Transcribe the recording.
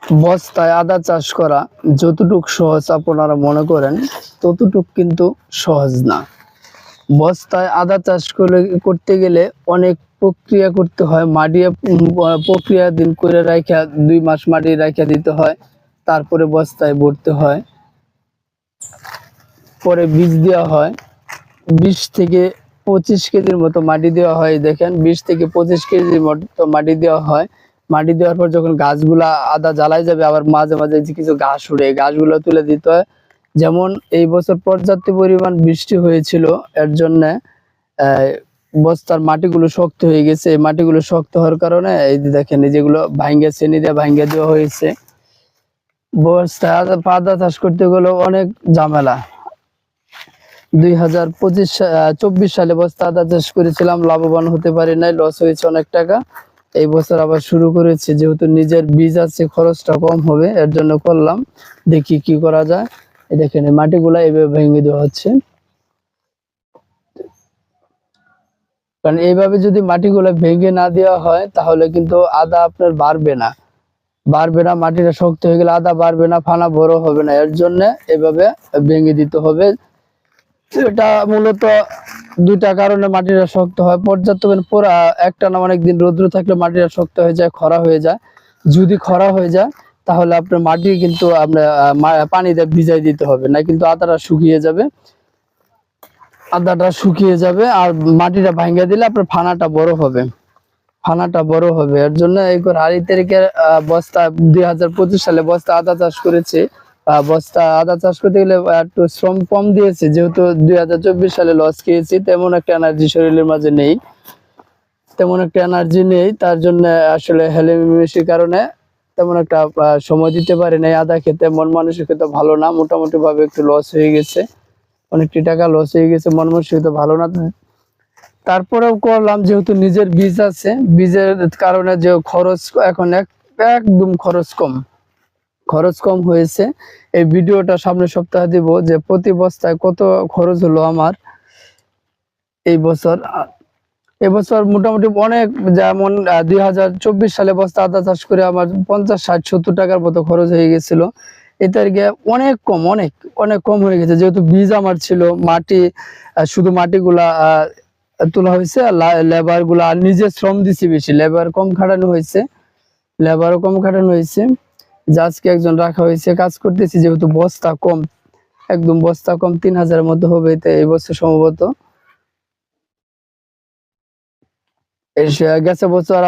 বস্তায় আদা চাষ করা যতটুক সহজ আপনারা মনে করেন ততটুক কিন্তু সহজ না। বস্তায় আদা চাষ করতে গেলে অনেক প্রক্রিয়া করতে হয়। মাটি প্রক্রিয়া দিন করে রাখা 2 মাস মাটি রাখা দিতে হয়, তারপরে বস্তায় ভরতে হয়, পরে বীজ দেওয়া হয়। 20 থেকে 25 কেজির মতো মাটি দেওয়া হয়। দেখেন 20 থেকে 25 কেজির মতো মাটি দেওয়া হয়। মাটি দেওয়ার পর যখন গাছগুলা আদা জ্বালাই যাবে, আবার মাঝে মাঝে যে কিছু ঘাস উড়ে, গাছগুলো তুলে দিতে হয়। যেমন এই বছর পর্যাপ্ত পরিমাণ বৃষ্টি হয়েছিল, এর জন্য বস্তার মাটিগুলো শক্ত হয়ে গেছে। এই মাটিগুলো শক্ত হওয়ার কারণে এই যে দেখেন, এই যেগুলো ভাঙ্গে শ্রেণী দিয়ে ভাঙ্গে দেওয়া হয়েছে। বস্তায় আদা চাষ করতে গেলে অনেক ঝামেলা। 2024 সালে বস্তা আদা চাষ করেছিলাম, লাভবান হতে পারি নাই, লস হয়েছে অনেক টাকা। এই বছর আবার শুরু করেছি, যেহেতু নিজের বীজ আছে, খরচটা কম হবে, এর জন্য করলাম। দেখি কি করা যায়। এই দেখেন এই মাটিগুলা এইভাবে ভেঙে দেওয়া হচ্ছে, কারণ এইভাবে যদি মাটিগুলা ভেঙে না দেওয়া হয় তাহলে কিন্তু আদা আপনার বাড়বে না। মাটিটা শক্ত হয়ে গেলে আদা বাড়বে না, ফানা বড় হবে না। এর জন্য এভাবে ভেঙে দিতে হবে। এটা মূলত 2টা কারণে মাটিটা শক্ত হয়। পর্যাপ্ত একটানা অনেকদিন রৌদ্র থাকলে মাটিটা শক্ত হয়ে যায়, খরা হয়ে যায়। যদি খরা হয়ে যায় তাহলে আপনার মাটি কিন্তু আপনার পানি দিয়ে ভিজাই দিতে হবে, না কিন্তু আদাটা শুকিয়ে যাবে। আর মাটিটা ভাঙ্গা দিলে আপনার ফানাটা বড় হবে। এর জন্য এই 28 তারিখের বস্তা 2025 সালে বস্তা আদা চাষ করেছে। বস্তা আদা চাষ করতে গেলে একটু শ্রম কম দিয়েছে, যেহেতু 2024 সালে লস খেয়েছি। তেমন একটা এনার্জি শরীরের মাঝে নেই, তার জন্য আসলে হেলেমেশির কারণে তেমন একটা সময় দিতে পারি নাই। আদা খেতে মন মানসিকতা ভালো না, মোটামুটি ভাবে একটু লস হয়ে গেছে, অনেকটি টাকা লস হয়ে গেছে, মন মানসিকতা ভালো না। তারপরেও করলাম, যেহেতু নিজের বীজ আছে, বীজের কারণে যে খরচ এখন একদম খরচ কম হয়েছে। এই ভিডিওটা সামনের সপ্তাহে দিব যে প্রতি বস্তায় কত খরচ হলো আমার এবছর মোটামুটি অনেক। যেমন 2024 সালে বস্তা আদা চাষ করে আমার 50, 60, 70 টাকার মতো খরচ হয়ে গেছিল। এটা অনেক কম হয়ে গেছে, যেহেতু বীজ আমার ছিল। শুধু মাটিগুলা তোলা হয়েছে, লেবার গুলা আর নিজে শ্রম দিছি বেশি, লেবারও কম খাটানো হয়েছে। আজকে একজন রাখা হয়েছে, কাজ করতেছি, যেহেতু বস্তা কম, একদম বস্তা কম, 3000-এর মধ্যে হবে এই বছর সম্ভবত। গেছে বছর